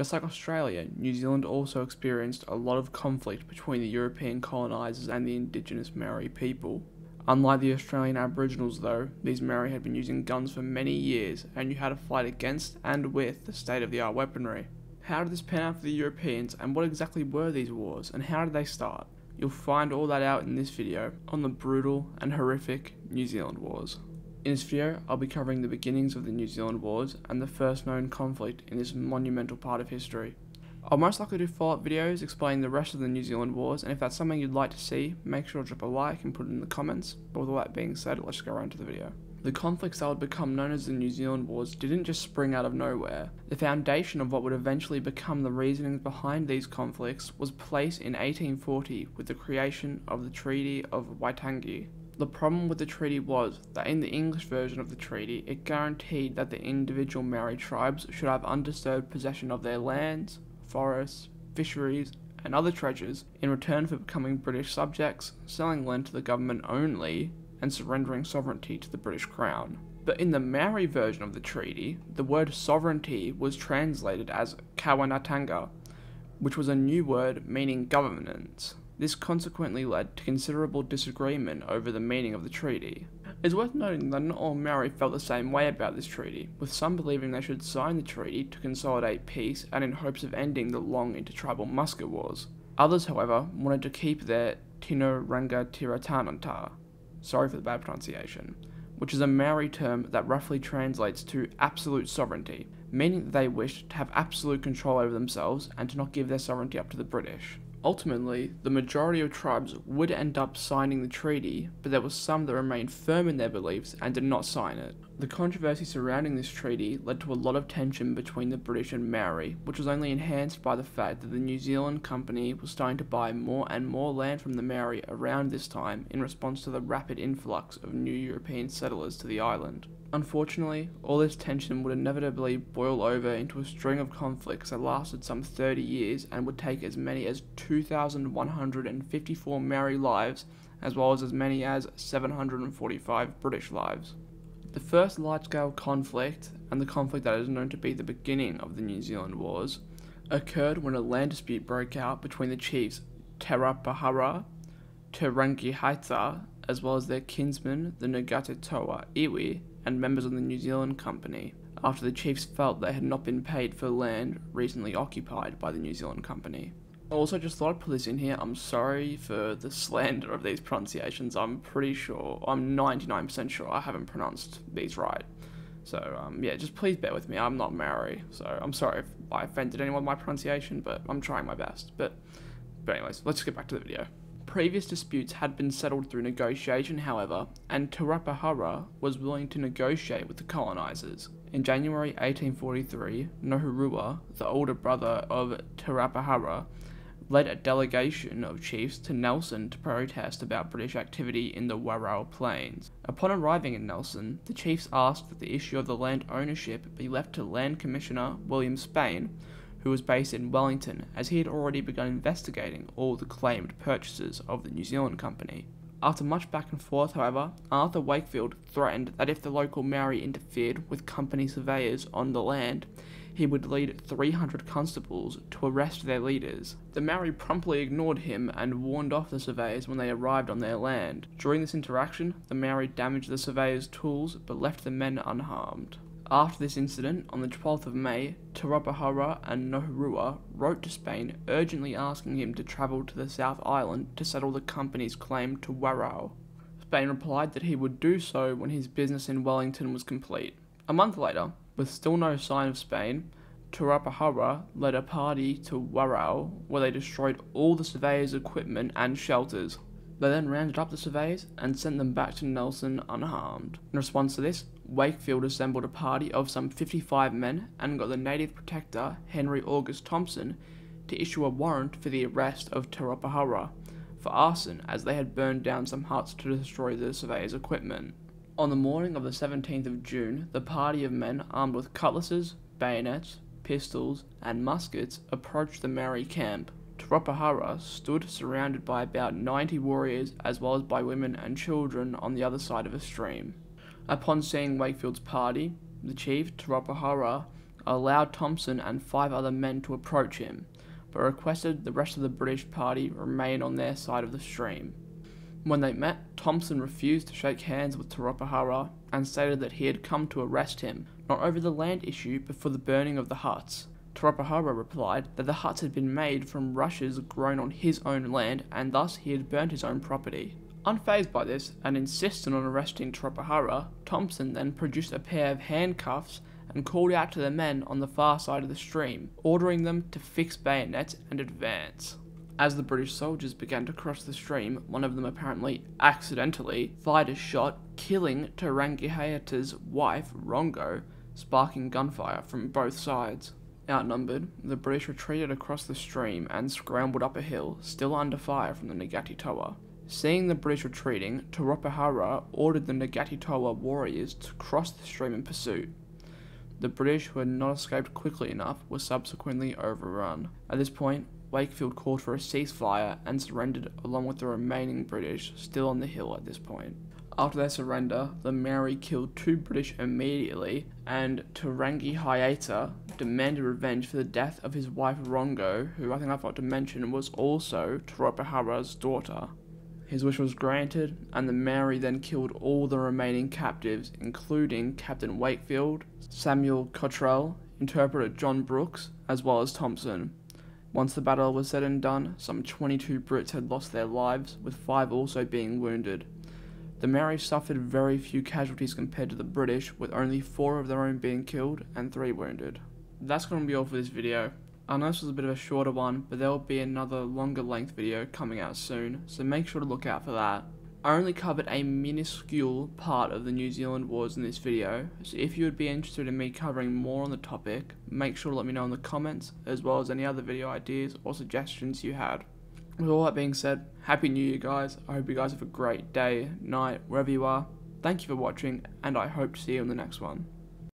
Just like Australia, New Zealand also experienced a lot of conflict between the European colonisers and the indigenous Maori people. Unlike the Australian Aboriginals though, these Maori had been using guns for many years and knew how to fight against and with the state-of-the-art weaponry. How did this pan out for the Europeans, and what exactly were these wars, and how did they start? You'll find all that out in this video on the brutal and horrific New Zealand Wars. In this video, I'll be covering the beginnings of the New Zealand Wars and the first known conflict in this monumental part of history. I'll most likely do follow-up videos explaining the rest of the New Zealand Wars, and if that's something you'd like to see, make sure to drop a like and put it in the comments. But with all that being said, let's go right into the video. The conflicts that would become known as the New Zealand Wars didn't just spring out of nowhere. The foundation of what would eventually become the reasonings behind these conflicts was placed in 1840 with the creation of the Treaty of Waitangi. The problem with the treaty was that in the English version of the treaty, it guaranteed that the individual Maori tribes should have undisturbed possession of their lands, forests, fisheries, and other treasures in return for becoming British subjects, selling land to the government only, and surrendering sovereignty to the British Crown. But in the Maori version of the treaty, the word sovereignty was translated as kawanatanga, which was a new word meaning governance. This consequently led to considerable disagreement over the meaning of the treaty. It's worth noting that not all Maori felt the same way about this treaty, with some believing they should sign the treaty to consolidate peace and in hopes of ending the long intertribal musket wars. Others, however, wanted to keep their Tino Rangatiratanga, sorry for the bad pronunciation, which is a Maori term that roughly translates to absolute sovereignty, meaning that they wished to have absolute control over themselves and to not give their sovereignty up to the British. Ultimately, the majority of tribes would end up signing the treaty, but there were some that remained firm in their beliefs and did not sign it. The controversy surrounding this treaty led to a lot of tension between the British and Maori, which was only enhanced by the fact that the New Zealand Company was starting to buy more and more land from the Maori around this time in response to the rapid influx of new European settlers to the island. Unfortunately, all this tension would inevitably boil over into a string of conflicts that lasted some 30 years and would take as many as 2,154 Maori lives, as well as many as 745 British lives. The first large-scale conflict, and the conflict that is known to be the beginning of the New Zealand Wars, occurred when a land dispute broke out between the chiefs Te Rapahara, Te Rangihaita, as well as their kinsmen, the Ngāti Toa Iwi, and members of the New Zealand Company, after the chiefs felt they had not been paid for land recently occupied by the New Zealand Company. Also, just thought I'd put this in here, I'm sorry for the slander of these pronunciations. I'm 99% sure I haven't pronounced these right. So, yeah, just please bear with me, I'm not Maori, so I'm sorry if I offended anyone with my pronunciation, but I'm trying my best. But anyways, let's get back to the video. Previous disputes had been settled through negotiation, however, and Te Rapahara was willing to negotiate with the colonisers. In January 1843, Nohurua, the older brother of Te Rapahara, led a delegation of chiefs to Nelson to protest about British activity in the Warao Plains. Upon arriving in Nelson, the chiefs asked that the issue of the land ownership be left to Land Commissioner William Spain, who was based in Wellington, as he had already begun investigating all the claimed purchases of the New Zealand Company. After much back and forth, however, Arthur Wakefield threatened that if the local Maori interfered with company surveyors on the land, he would lead 300 constables to arrest their leaders. The Maori promptly ignored him and warned off the surveyors when they arrived on their land. During this interaction, the Maori damaged the surveyors' tools but left the men unharmed. After this incident, on the 12th of May, Te Rapahara and Nohurua wrote to Spain urgently asking him to travel to the South Island to settle the company's claim to Warao. Spain replied that he would do so when his business in Wellington was complete. A month later, with still no sign of Spain, Te Rapahara led a party to Warao where they destroyed all the surveyors' equipment and shelters. They then rounded up the surveyors and sent them back to Nelson unharmed. In response to this, Wakefield assembled a party of some 55 men and got the native protector Henry August Thompson to issue a warrant for the arrest of Te Rapahara for arson, as they had burned down some huts to destroy the surveyors' equipment. On the morning of the 17th of June, the party of men armed with cutlasses, bayonets, pistols, and muskets approached the Maori camp. Te Rapahara stood surrounded by about 90 warriors as well as by women and children on the other side of a stream. Upon seeing Wakefield's party, the chief, Te Rapahara, allowed Thompson and 5 other men to approach him, but requested the rest of the British party remain on their side of the stream. When they met, Thompson refused to shake hands with Toropahala and stated that he had come to arrest him, not over the land issue but for the burning of the huts. Toropahala replied that the huts had been made from rushes grown on his own land and thus he had burnt his own property. Unfazed by this and insistent on arresting Toropahala, Thompson then produced a pair of handcuffs and called out to the men on the far side of the stream, ordering them to fix bayonets and advance. As the British soldiers began to cross the stream, one of them apparently accidentally fired a shot, killing Tarangihayata's wife, Rongo, sparking gunfire from both sides. Outnumbered, the British retreated across the stream and scrambled up a hill, still under fire from the Ngati Toa. Seeing the British retreating, Toropahala ordered the Ngati Toa warriors to cross the stream in pursuit. The British, who had not escaped quickly enough, were subsequently overrun. At this point, Wakefield called for a ceasefire and surrendered along with the remaining British still on the hill at this point. After their surrender, the Maori killed 2 British immediately, and Tarangihayata demanded revenge for the death of his wife Rongo, who I think I forgot to mention was also Toropahala's daughter. His wish was granted, and the Maori then killed all the remaining captives, including Captain Wakefield, Samuel Cottrell, interpreter John Brooks, as well as Thompson. Once the battle was said and done, some 22 Brits had lost their lives, with 5 also being wounded. The Maori suffered very few casualties compared to the British, with only 4 of their own being killed and 3 wounded. That's going to be all for this video. I know this was a bit of a shorter one, but there will be another longer length video coming out soon, so make sure to look out for that. I only covered a minuscule part of the New Zealand Wars in this video, so if you would be interested in me covering more on the topic, make sure to let me know in the comments, as well as any other video ideas or suggestions you had. With all that being said, Happy New Year guys, I hope you guys have a great day, night, wherever you are. Thank you for watching, and I hope to see you in the next one.